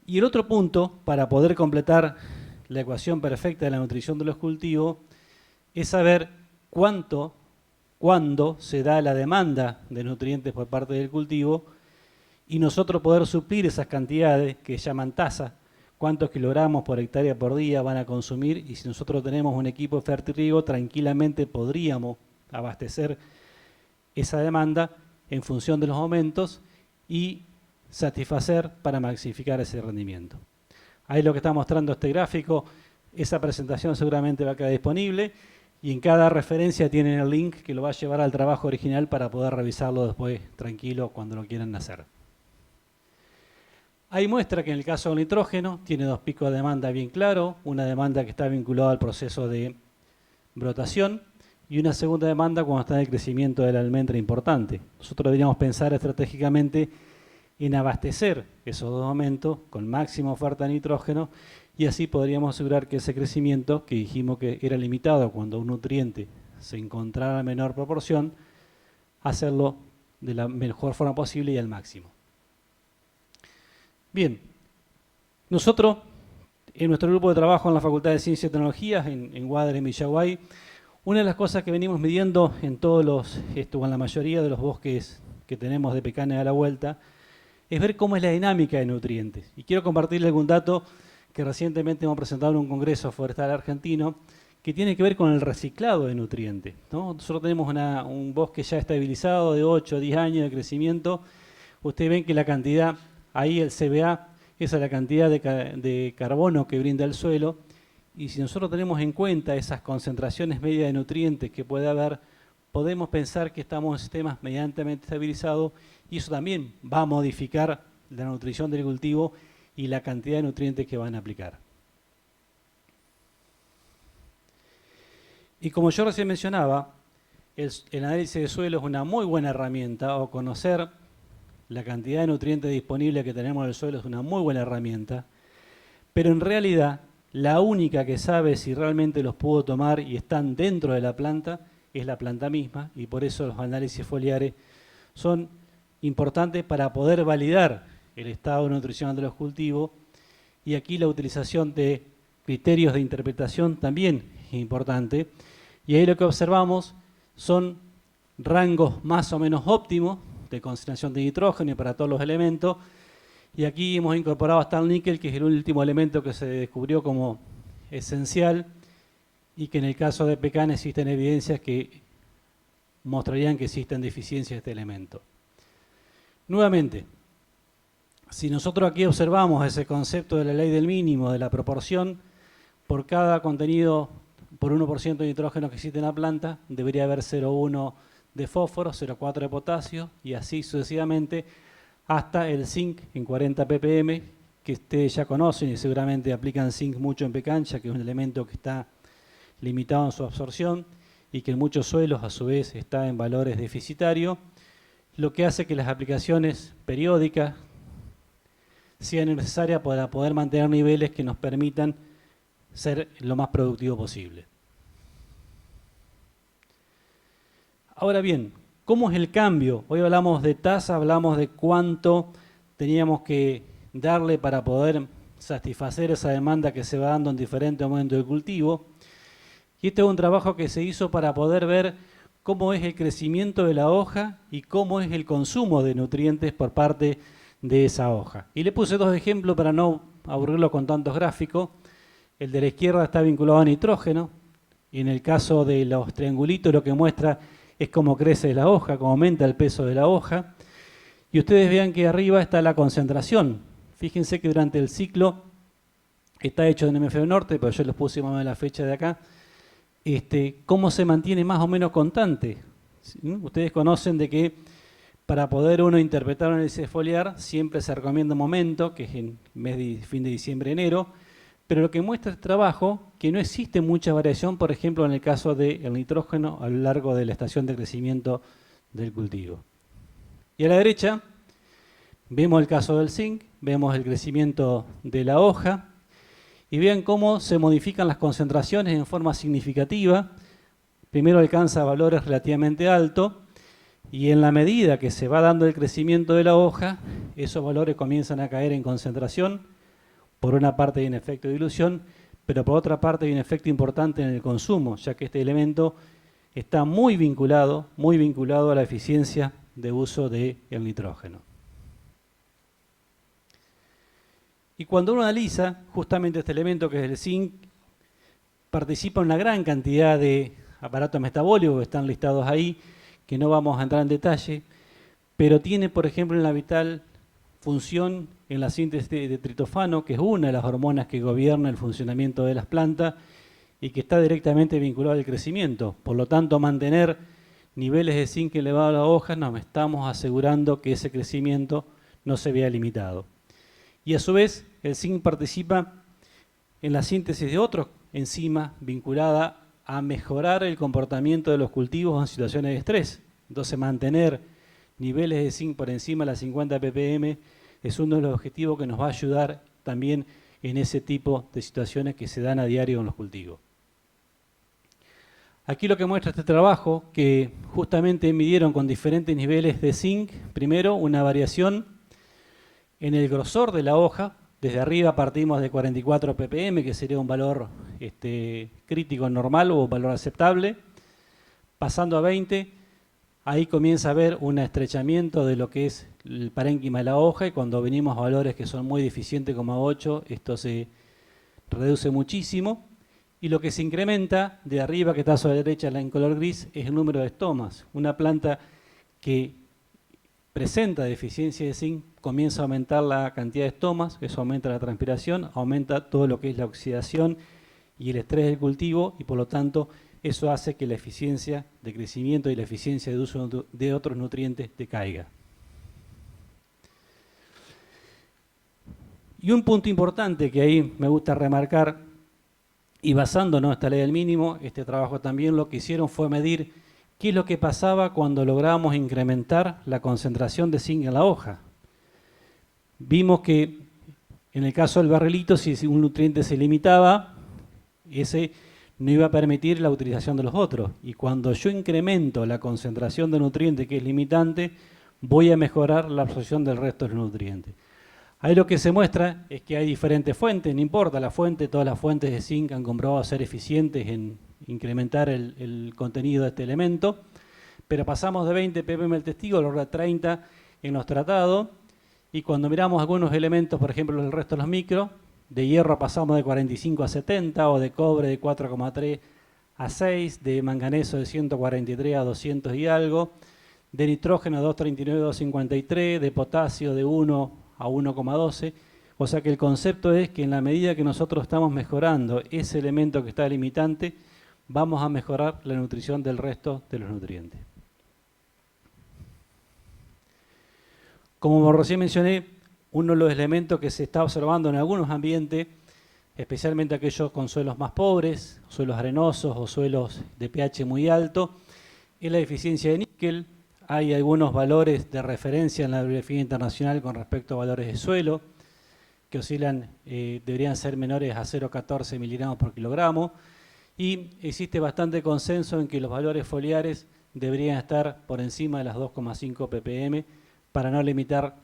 Y el otro punto, para poder completar la ecuación perfecta de la nutrición de los cultivos, es saber cuándo se da la demanda de nutrientes por parte del cultivo y nosotros poder suplir esas cantidades que llaman tasa, cuántos kilogramos por hectárea por día van a consumir, y si nosotros tenemos un equipo de fertirriego, tranquilamente podríamos abastecer esa demanda en función de los aumentos y satisfacer para maximificar ese rendimiento. Ahí lo que está mostrando este gráfico, esa presentación seguramente va a quedar disponible y en cada referencia tienen el link que lo va a llevar al trabajo original para poder revisarlo después tranquilo cuando lo quieran hacer. Ahí muestra que en el caso del nitrógeno tiene dos picos de demanda bien claros, una demanda que está vinculada al proceso de brotación y una segunda demanda cuando está en el crecimiento de la almendra importante. Nosotros deberíamos pensar estratégicamente en abastecer esos dos aumentos con máxima oferta de nitrógeno y así podríamos asegurar que ese crecimiento, que dijimos que era limitado cuando un nutriente se encontrara en menor proporción, hacerlo de la mejor forma posible y al máximo. Bien, nosotros en nuestro grupo de trabajo en la Facultad de Ciencias y Tecnologías, en Guadalajara, en Villaguay, una de las cosas que venimos midiendo en en la mayoría de los bosques que tenemos de pecanes a la vuelta, es ver cómo es la dinámica de nutrientes. Y quiero compartirle algún dato que recientemente hemos presentado en un congreso forestal argentino que tiene que ver con el reciclado de nutrientes, ¿no? Nosotros tenemos un bosque ya estabilizado de 8 o 10 años de crecimiento. Ustedes ven que la cantidad, ahí el CBA, esa es la cantidad de carbono que brinda el suelo. Y si nosotros tenemos en cuenta esas concentraciones medias de nutrientes que puede haber, podemos pensar que estamos en sistemas medianamente estabilizados y eso también va a modificar la nutrición del cultivo y la cantidad de nutrientes que van a aplicar. Y como yo recién mencionaba, el análisis de suelo es una muy buena herramienta, o conocer la cantidad de nutrientes disponibles que tenemos en el suelo es una muy buena herramienta, pero en realidad la única que sabe si realmente los pudo tomar y están dentro de la planta es la planta misma, y por eso los análisis foliares son importantes para poder validar el estado nutricional de los cultivos, y aquí la utilización de criterios de interpretación también es importante, y ahí lo que observamos son rangos más o menos óptimos de concentración de nitrógeno para todos los elementos, y aquí hemos incorporado hasta el níquel, que es el último elemento que se descubrió como esencial y que en el caso de pecan existen evidencias que mostrarían que existen deficiencias de este elemento. Nuevamente, si nosotros aquí observamos ese concepto de la ley del mínimo, de la proporción, por cada contenido, por 1% de nitrógeno que existe en la planta, debería haber 0,1 de fósforo, 0,4 de potasio y así sucesivamente, hasta el zinc en 40 ppm, que ustedes ya conocen y seguramente aplican zinc mucho en pecan, ya que es un elemento que está limitado en su absorción y que en muchos suelos a su vez está en valores deficitarios, lo que hace que las aplicaciones periódicas sean necesarias para poder mantener niveles que nos permitan ser lo más productivo posible. Ahora bien, ¿cómo es el cambio? Hoy hablamos de tasa, hablamos de cuánto teníamos que darle para poder satisfacer esa demanda que se va dando en diferentes momentos del cultivo. Y este es un trabajo que se hizo para poder ver cómo es el crecimiento de la hoja y cómo es el consumo de nutrientes por parte de esa hoja. Y le puse dos ejemplos para no aburrirlo con tantos gráficos. El de la izquierda está vinculado a nitrógeno, y en el caso de los triangulitos lo que muestra es cómo crece la hoja, cómo aumenta el peso de la hoja. Y ustedes vean que arriba está la concentración. Fíjense que durante el ciclo está hecho en hemisferio norte, pero yo les puse más o menos la fecha de acá. Cómo se mantiene más o menos constante. ¿Sí? Ustedes conocen de que para poder uno interpretar un análisis foliar siempre se recomienda un momento, que es en fin de diciembre, enero, pero lo que muestra el trabajo que no existe mucha variación, por ejemplo, en el caso del nitrógeno a lo largo de la estación de crecimiento del cultivo. Y a la derecha vemos el caso del zinc, vemos el crecimiento de la hoja, y vean cómo se modifican las concentraciones en forma significativa. Primero alcanza valores relativamente altos, y en la medida que se va dando el crecimiento de la hoja, esos valores comienzan a caer en concentración Por una parte hay un efecto de dilución, pero por otra parte hay un efecto importante en el consumo, ya que este elemento está muy vinculado a la eficiencia de uso del nitrógeno. Y cuando uno analiza justamente este elemento que es el zinc, participa en una gran cantidad de aparatos metabólicos que están listados ahí, que no vamos a entrar en detalle, pero tiene, por ejemplo, una vital función en la síntesis de triptofano, que es una de las hormonas que gobierna el funcionamiento de las plantas y que está directamente vinculado al crecimiento. Por lo tanto, mantener niveles de zinc elevados a la hoja, nos estamos asegurando que ese crecimiento no se vea limitado. Y a su vez, el zinc participa en la síntesis de otros enzimas vinculadas a mejorar el comportamiento de los cultivos en situaciones de estrés. Entonces, mantener niveles de zinc por encima de las 50 ppm es uno de los objetivos que nos va a ayudar también en ese tipo de situaciones que se dan a diario en los cultivos. Aquí lo que muestra este trabajo, que justamente midieron con diferentes niveles de zinc, primero una variación en el grosor de la hoja. Desde arriba partimos de 44 ppm, que sería un valor crítico normal o un valor aceptable. Pasando a 20, ahí comienza a haber un estrechamiento de lo que es el parénquima de la hoja, y cuando venimos a valores que son muy deficientes como a 8, esto se reduce muchísimo. Y lo que se incrementa de arriba, que está a la derecha en color gris, es el número de estomas. Una planta que presenta deficiencia de zinc comienza a aumentar la cantidad de estomas, eso aumenta la transpiración, aumenta todo lo que es la oxidación y el estrés del cultivo, y por lo tanto eso hace que la eficiencia de crecimiento y la eficiencia de uso de otros nutrientes decaiga. Y un punto importante que ahí me gusta remarcar, y basándonos en esta ley del mínimo, este trabajo también lo que hicieron fue medir qué es lo que pasaba cuando logramos incrementar la concentración de zinc en la hoja. Vimos que en el caso del barrilito, si un nutriente se limitaba, ese no iba a permitir la utilización de los otros. Y cuando yo incremento la concentración de nutrientes que es limitante, voy a mejorar la absorción del resto de los nutrientes. Ahí lo que se muestra es que hay diferentes fuentes, no importa la fuente, todas las fuentes de zinc han comprobado ser eficientes en incrementar el contenido de este elemento, pero pasamos de 20 ppm el testigo a 30 en los tratados, y cuando miramos algunos elementos, por ejemplo el resto de los micros, de hierro pasamos de 45 a 70, o de cobre de 4,3 a 6, de manganeso de 143 a 200 y algo, de nitrógeno de 239 a 253, de potasio de 1 a 1,12, o sea que el concepto es que en la medida que nosotros estamos mejorando ese elemento que está limitante, vamos a mejorar la nutrición del resto de los nutrientes. Como recién mencioné, uno de los elementos que se está observando en algunos ambientes, especialmente aquellos con suelos más pobres, suelos arenosos o suelos de pH muy alto, es la deficiencia de níquel. Hay algunos valores de referencia en la bibliografía internacional con respecto a valores de suelo, que oscilan, deberían ser menores a 0,14 miligramos por kilogramo, y existe bastante consenso en que los valores foliares deberían estar por encima de las 2,5 ppm para no limitar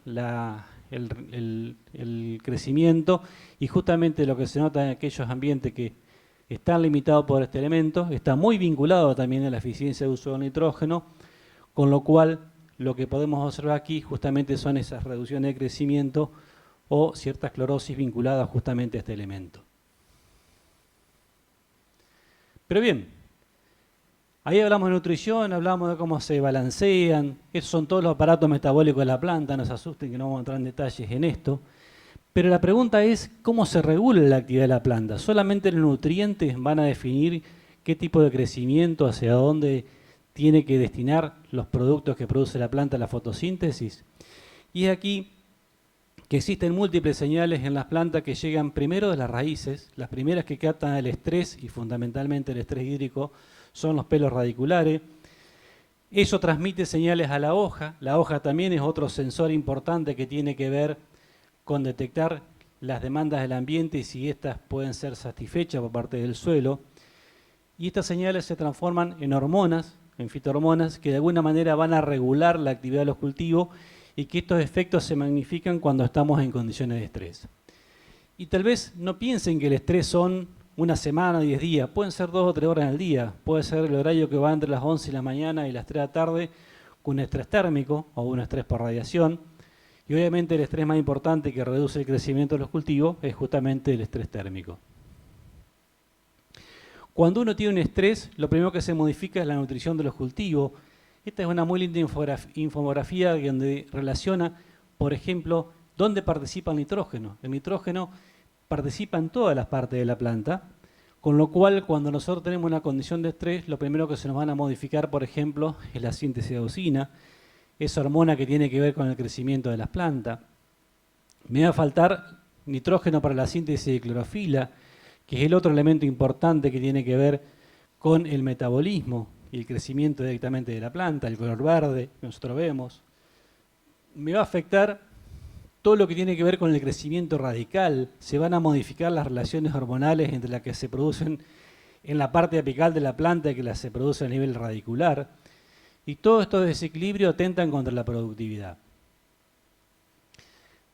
el crecimiento, y justamente lo que se nota en aquellos ambientes que están limitados por este elemento está muy vinculado también a la eficiencia de uso del nitrógeno, con lo cual lo que podemos observar aquí justamente son esas reducciones de crecimiento o ciertas clorosis vinculadas justamente a este elemento. Pero bien, ahí hablamos de nutrición, hablamos de cómo se balancean, esos son todos los aparatos metabólicos de la planta, no se asusten que no vamos a entrar en detalles en esto, pero la pregunta es cómo se regula la actividad de la planta. Solamente los nutrientes van a definir qué tipo de crecimiento, hacia dónde tiene que destinar los productos que produce la planta a la fotosíntesis. Y es aquí que existen múltiples señales en las plantas que llegan primero de las raíces. Las primeras que captan el estrés, y fundamentalmente el estrés hídrico, son los pelos radiculares. Eso transmite señales a la hoja. La hoja también es otro sensor importante que tiene que ver con detectar las demandas del ambiente y si éstas pueden ser satisfechas por parte del suelo. Y estas señales se transforman en hormonas, en fitohormonas, que de alguna manera van a regular la actividad de los cultivos, y que estos efectos se magnifican cuando estamos en condiciones de estrés. Y tal vez no piensen que el estrés son una semana, 10 días, pueden ser 2 o 3 horas en el día, puede ser el horario que va entre las 11 de la mañana y las 3 de la tarde con un estrés térmico o un estrés por radiación. Y obviamente el estrés más importante que reduce el crecimiento de los cultivos es justamente el estrés térmico. Cuando uno tiene un estrés, lo primero que se modifica es la nutrición de los cultivos. Esta es una muy linda infografía donde relaciona, por ejemplo, dónde participa el nitrógeno. El nitrógeno participa en todas las partes de la planta, con lo cual cuando nosotros tenemos una condición de estrés, lo primero que se nos van a modificar, por ejemplo, es la síntesis de auxina, esa hormona que tiene que ver con el crecimiento de las plantas. Me va a faltar nitrógeno para la síntesis de clorofila, que es el otro elemento importante que tiene que ver con el metabolismo y el crecimiento directamente de la planta, el color verde que nosotros vemos. Me va a afectar todo lo que tiene que ver con el crecimiento radical. Se van a modificar las relaciones hormonales entre las que se producen en la parte apical de la planta y que las se produce a nivel radicular. Y todos estos desequilibrios atentan contra la productividad.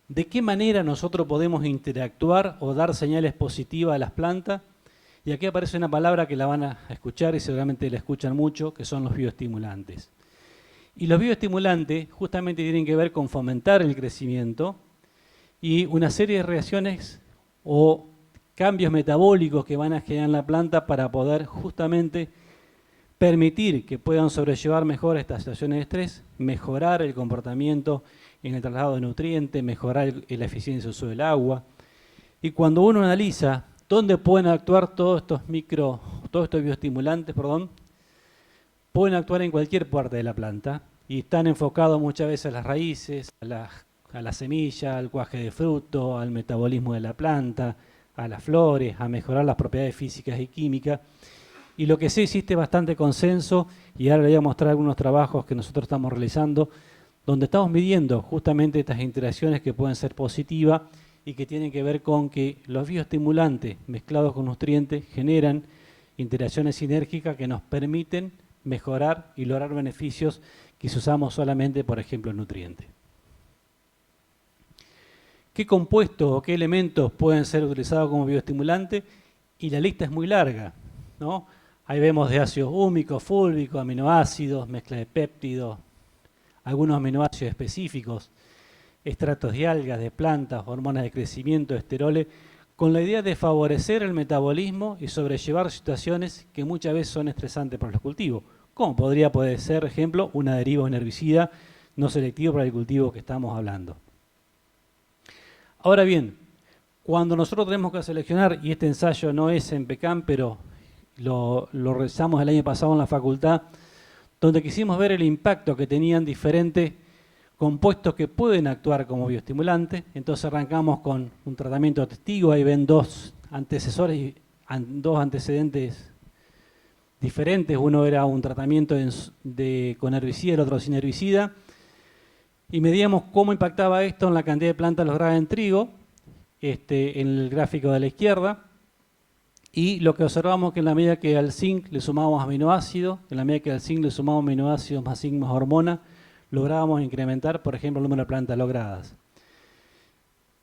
¿De qué manera nosotros podemos interactuar o dar señales positivas a las plantas? Y aquí aparece una palabra que la van a escuchar y seguramente la escuchan mucho, que son los bioestimulantes. Y los bioestimulantes justamente tienen que ver con fomentar el crecimiento y una serie de reacciones o cambios metabólicos que van a generar en la planta para poder justamente permitir que puedan sobrellevar mejor estas situaciones de estrés, mejorar el comportamiento en el traslado de nutrientes, mejorar la eficiencia de uso del agua. Y cuando uno analiza dónde pueden actuar todos estos bioestimulantes, pueden actuar en cualquier parte de la planta y están enfocados muchas veces a las raíces, a la semilla, al cuaje de fruto, al metabolismo de la planta, a las flores, a mejorar las propiedades físicas y químicas. Y lo que sí existe bastante consenso, y ahora les voy a mostrar algunos trabajos que nosotros estamos realizando, donde estamos midiendo justamente estas interacciones que pueden ser positivas y que tienen que ver con que los bioestimulantes mezclados con nutrientes generan interacciones sinérgicas que nos permiten mejorar y lograr beneficios que si usamos solamente, por ejemplo, el nutriente. ¿Qué compuestos o qué elementos pueden ser utilizados como bioestimulantes? Y la lista es muy larga, ¿no? Ahí vemos de ácidos húmicos, fúlvicos, aminoácidos, mezcla de péptidos, algunos aminoácidos específicos, extractos de algas, de plantas, hormonas de crecimiento, esteroles, con la idea de favorecer el metabolismo y sobrellevar situaciones que muchas veces son estresantes para los cultivos, como puede ser, por ejemplo, una deriva o un herbicida no selectivo para el cultivo que estamos hablando. Ahora bien, cuando nosotros tenemos que seleccionar, y este ensayo no es en PECAM, pero lo realizamos el año pasado en la facultad, donde quisimos ver el impacto que tenían diferentes compuestos que pueden actuar como bioestimulantes. Entonces arrancamos con un tratamiento de testigo, ahí ven dos antecedentes diferentes, uno era un tratamiento con herbicida, el otro sin herbicida, y medíamos cómo impactaba esto en la cantidad de plantas logradas en trigo, en el gráfico de la izquierda, y lo que observamos que en la medida que al zinc le sumamos aminoácidos, en la medida que al zinc le sumamos aminoácidos más zinc más hormona, lográbamos incrementar, por ejemplo, el número de plantas logradas.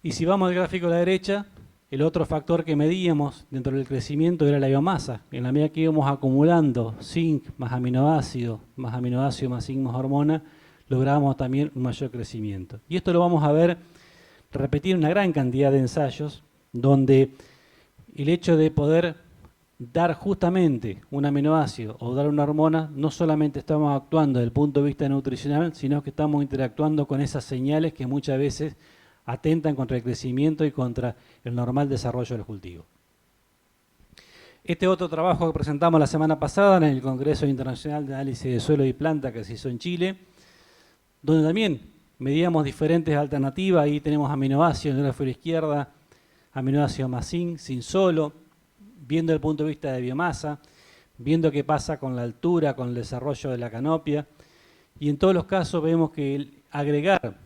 Y si vamos al gráfico de la derecha, el otro factor que medíamos dentro del crecimiento era la biomasa. En la medida que íbamos acumulando zinc más aminoácidos más zinc más hormona, lográbamos también un mayor crecimiento. Y esto lo vamos a ver repetir una gran cantidad de ensayos, donde el hecho de poder dar justamente un aminoácido o dar una hormona, no solamente estamos actuando desde el punto de vista nutricional, sino que estamos interactuando con esas señales que muchas veces atentan contra el crecimiento y contra el normal desarrollo de los cultivos. Este otro trabajo que presentamos la semana pasada en el Congreso Internacional de Análisis de Suelo y Planta que se hizo en Chile, donde también medíamos diferentes alternativas. Ahí tenemos aminoácidos en el gráfico de la izquierda, aminoácidos más zinc, sin solo, viendo el punto de vista de biomasa, viendo qué pasa con la altura, con el desarrollo de la canopia, y en todos los casos vemos que el agregar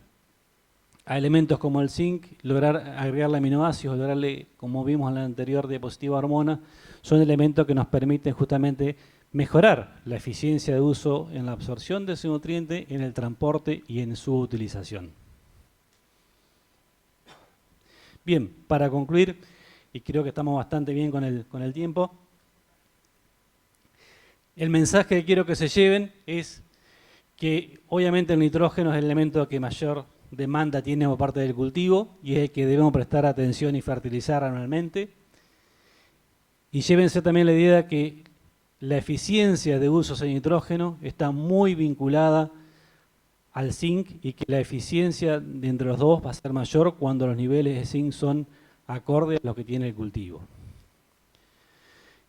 a elementos como el zinc, lograr agregarle aminoácidos, lograrle, como vimos en la anterior diapositiva, hormona, son elementos que nos permiten justamente mejorar la eficiencia de uso en la absorción de ese nutriente, en el transporte y en su utilización. Bien, para concluir, y creo que estamos bastante bien con el tiempo, el mensaje que quiero que se lleven es que obviamente el nitrógeno es el elemento que mayor demanda tiene por parte del cultivo y es el que debemos prestar atención y fertilizar anualmente. Y llévense también la idea que la eficiencia de uso de nitrógeno está muy vinculada al zinc y que la eficiencia de entre los dos va a ser mayor cuando los niveles de zinc son acordes a los que tiene el cultivo.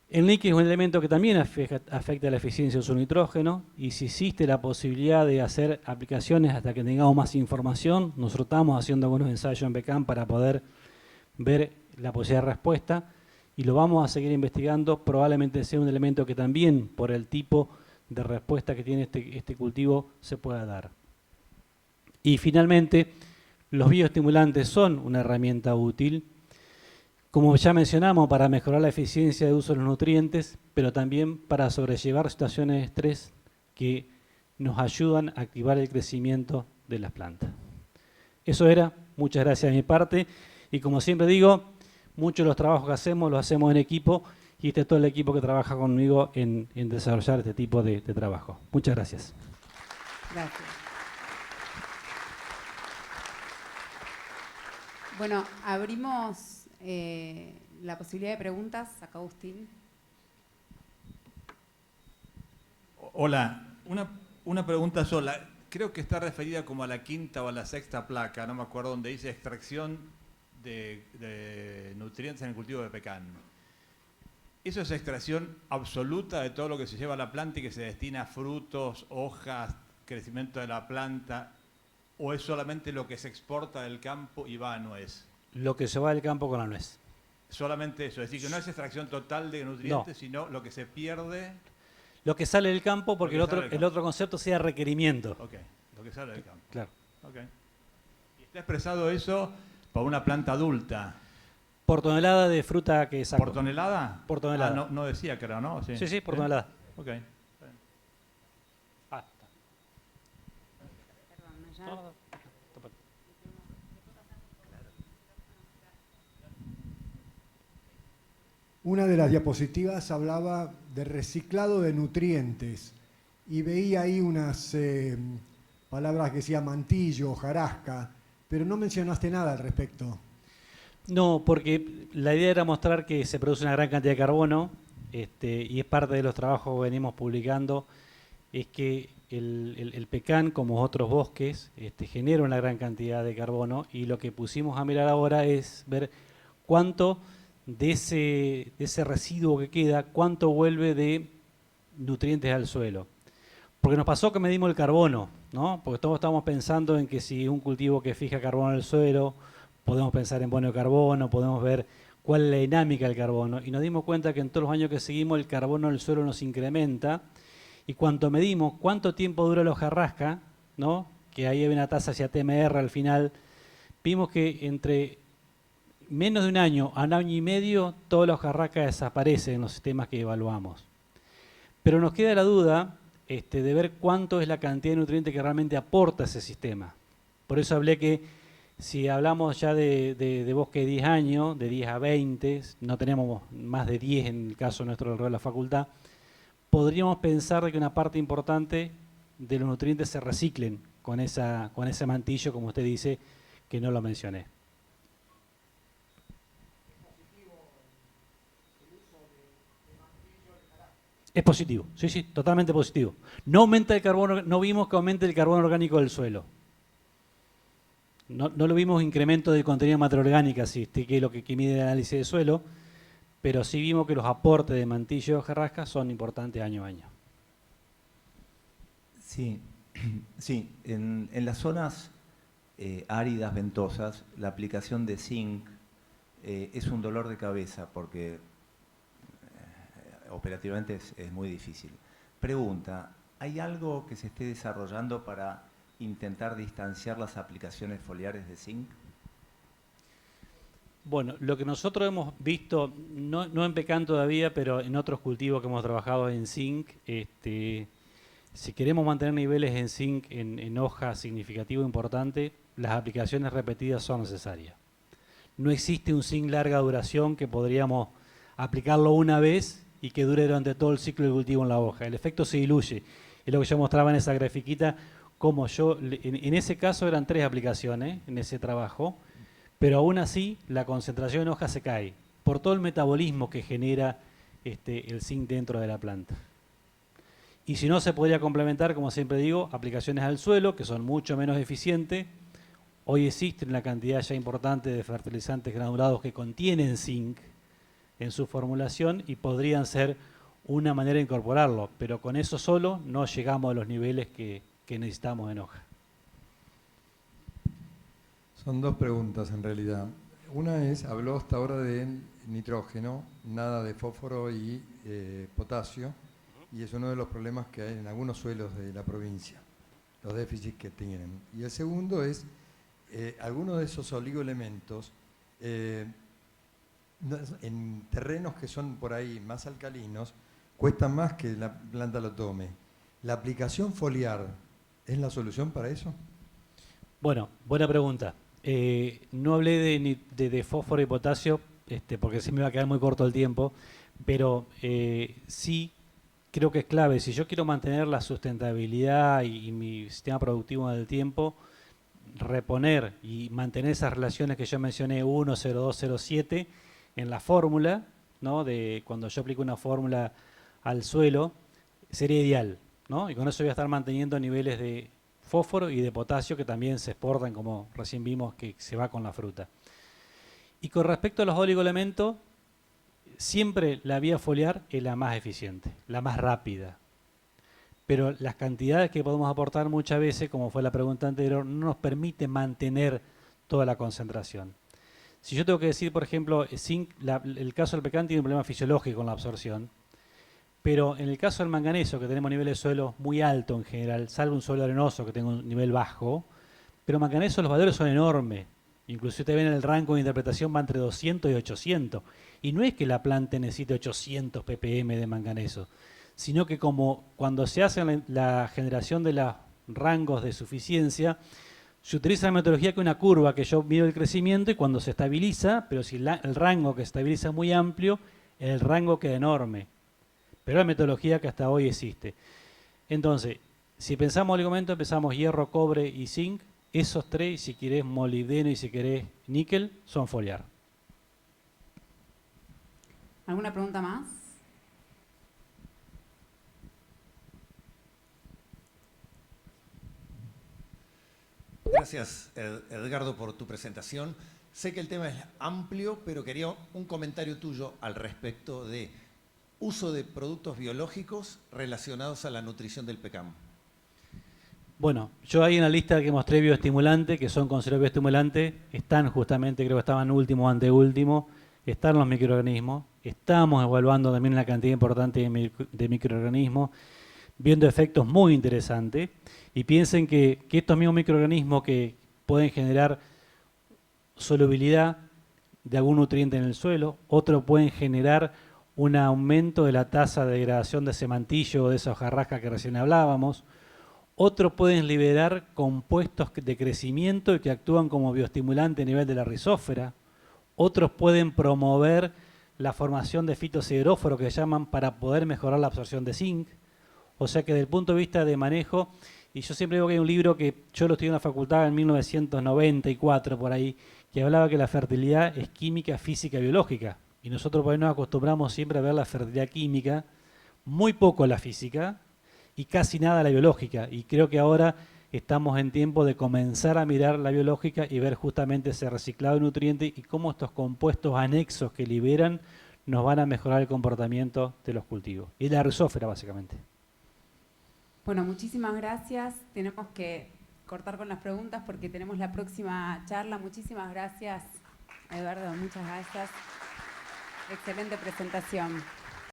El níquel es un elemento que también afecta la eficiencia de su nitrógeno y si existe la posibilidad de hacer aplicaciones hasta que tengamos más información, nosotros estamos haciendo algunos ensayos en PECAM para poder ver la posibilidad de respuesta y lo vamos a seguir investigando, probablemente sea un elemento que también por el tipo de respuesta que tiene este cultivo se pueda dar. Y finalmente, los bioestimulantes son una herramienta útil, como ya mencionamos, para mejorar la eficiencia de uso de los nutrientes, pero también para sobrellevar situaciones de estrés que nos ayudan a activar el crecimiento de las plantas. Eso era, muchas gracias de mi parte, y como siempre digo, muchos de los trabajos que hacemos los hacemos en equipo, y este es todo el equipo que trabaja conmigo en desarrollar este tipo de trabajo. Muchas gracias. Gracias. Bueno, abrimos la posibilidad de preguntas. Acá Agustín. Hola, una pregunta sola. Creo que está referida como a la quinta o a la sexta placa, no me acuerdo, donde dice extracción de nutrientes en el cultivo de pecan. ¿Eso es extracción absoluta de todo lo que se lleva a la planta y que se destina a frutos, hojas, crecimiento de la planta? ¿O es solamente lo que se exporta del campo y va a nuez? Lo que se va del campo con la nuez. Solamente eso, es decir, que no es extracción total de nutrientes, No. sino lo que se pierde. Lo que sale del campo, porque el otro concepto sea requerimiento. Ok, lo que sale del campo. Claro. Okay. ¿Y está expresado eso para una planta adulta? Por tonelada de fruta que saco. ¿Por tonelada? Por tonelada. No decía, creo, ¿no? Sí, por tonelada. Ok. Ah, está. Una de las diapositivas hablaba de reciclado de nutrientes y veía ahí unas palabras que decía mantillo, hojarasca, pero no mencionaste nada al respecto. No, porque la idea era mostrar que se produce una gran cantidad de carbono y es parte de los trabajos que venimos publicando, es que el pecan, como otros bosques, genera una gran cantidad de carbono y lo que pusimos a mirar ahora es ver cuánto de ese residuo que queda, cuánto vuelve de nutrientes al suelo. Porque nos pasó que medimos el carbono, ¿no? Porque todos estamos pensando en que si un cultivo que fija carbono en el suelo, podemos pensar en bono de carbono, podemos ver cuál es la dinámica del carbono. Y nos dimos cuenta que en todos los años que seguimos el carbono en el suelo nos incrementa. Y cuando medimos cuánto tiempo dura la hojarasca, ¿no? Que ahí hay una tasa hacia TMR al final, vimos que entre menos de un año a un año y medio, toda la hojarasca desaparece en los sistemas que evaluamos. Pero nos queda la duda de ver cuánto es la cantidad de nutrientes que realmente aporta ese sistema. Por eso hablé que si hablamos ya de bosque de 10 años, de 10 a 20, no tenemos más de 10 en el caso nuestro de la facultad, podríamos pensar de que una parte importante de los nutrientes se reciclen con ese mantillo, como usted dice, que no lo mencioné. Es positivo, sí, totalmente positivo. No aumenta el carbono, no vimos que aumente el carbono orgánico del suelo. No lo vimos incremento del contenido de materia orgánica, que es lo que mide el análisis de suelo, pero sí vimos que los aportes de mantillo y hojarasca son importantes año a año. Sí, sí. En las zonas áridas, ventosas, la aplicación de zinc es un dolor de cabeza porque operativamente es muy difícil. Pregunta, ¿hay algo que se esté desarrollando para intentar distanciar las aplicaciones foliares de zinc? Bueno, lo que nosotros hemos visto, no en pecan todavía, pero en otros cultivos que hemos trabajado en zinc, si queremos mantener niveles en zinc en hoja significativo importante, las aplicaciones repetidas son necesarias. no existe un zinc larga duración que podríamos aplicarlo una vez y que dure durante todo el ciclo de cultivo en la hoja. El efecto se diluye. Es lo que yo mostraba en esa grafiquita, como en ese caso eran 3 aplicaciones en ese trabajo, pero aún así la concentración en hoja se cae por todo el metabolismo que genera el zinc dentro de la planta. Y si no, se podría complementar, como siempre digo, aplicaciones al suelo, que son mucho menos eficientes. Hoy existe una cantidad ya importante de fertilizantes granulados que contienen zinc en su formulación y podrían ser una manera de incorporarlo, pero con eso solo no llegamos a los niveles que necesitamos en hoja. Son 2 preguntas en realidad. Una es, habló hasta ahora de nitrógeno, nada de fósforo y potasio, y es uno de los problemas que hay en algunos suelos de la provincia, los déficits que tienen. Y el segundo es, algunos de esos oligoelementos, en terrenos que son por ahí más alcalinos, cuestan más que la planta lo tome. ¿La aplicación foliar es la solución para eso? Bueno, buena pregunta. No hablé de fósforo y potasio porque se me va a quedar muy corto el tiempo, pero sí creo que es clave. Si yo quiero mantener la sustentabilidad y mi sistema productivo en el tiempo, reponer y mantener esas relaciones que yo mencioné 1, 0, 2, 0, 7 en la fórmula, ¿no? De cuando yo aplico una fórmula al suelo, sería ideal, ¿no? Y con eso voy a estar manteniendo niveles de fósforo y de potasio que también se exportan, como recién vimos que se va con la fruta. Y con respecto a los oligoelementos, siempre la vía foliar es la más eficiente, la más rápida. Pero las cantidades que podemos aportar muchas veces, como fue la pregunta anterior, no nos permite mantener toda la concentración. Si yo tengo que decir, por ejemplo, zinc, el caso del pecan tiene un problema fisiológico con la absorción, pero en el caso del manganeso, que tenemos niveles de suelo muy alto en general, salvo un suelo arenoso que tenga un nivel bajo, pero manganeso los valores son enormes. Inclusive te ven en el rango de interpretación va entre 200 y 800. Y no es que la planta necesite 800 ppm de manganeso, sino que como cuando se hace la generación de los rangos de suficiencia, se utiliza la metodología que una curva que yo mido el crecimiento y cuando se estabiliza, pero si el rango que se estabiliza es muy amplio, el rango queda enorme. Pero la metodología que hasta hoy existe. Entonces, si pensamos oligoelementos, empezamos hierro, cobre y zinc. Esos 3, si querés molibdeno y si querés níquel, son foliar. ¿Alguna pregunta más? Gracias, Edgardo, por tu presentación. Sé que el tema es amplio, pero quería un comentario tuyo al respecto de uso de productos biológicos relacionados a la nutrición del pecan. Bueno, yo ahí en la lista que mostré bioestimulantes, que son considerados bioestimulantes, están justamente, creo que estaban último o anteúltimo, están los microorganismos, estamos evaluando también la cantidad importante de microorganismos, viendo efectos muy interesantes, y piensen que estos mismos microorganismos que pueden generar solubilidad de algún nutriente en el suelo, otros pueden generar un aumento de la tasa de degradación de ese mantillo o de esa hojarasca que recién hablábamos. Otros pueden liberar compuestos de crecimiento y que actúan como bioestimulante a nivel de la rizósfera. Otros pueden promover la formación de fitosideróforos que se llaman para poder mejorar la absorción de zinc. O sea que desde el punto de vista de manejo, y yo siempre digo que hay un libro que yo lo estudié en la facultad en 1994 por ahí, que hablaba que la fertilidad es química, física y biológica. Y nosotros por ahí nos acostumbramos siempre a ver la fertilidad química, muy poco la física y casi nada la biológica. Y creo que ahora estamos en tiempo de comenzar a mirar la biológica y ver justamente ese reciclado de nutrientes y cómo estos compuestos anexos que liberan nos van a mejorar el comportamiento de los cultivos. Y la rizósfera básicamente. Bueno, muchísimas gracias. Tenemos que cortar con las preguntas porque tenemos la próxima charla. Muchísimas gracias, Eduardo. Muchas gracias. Excelente presentación.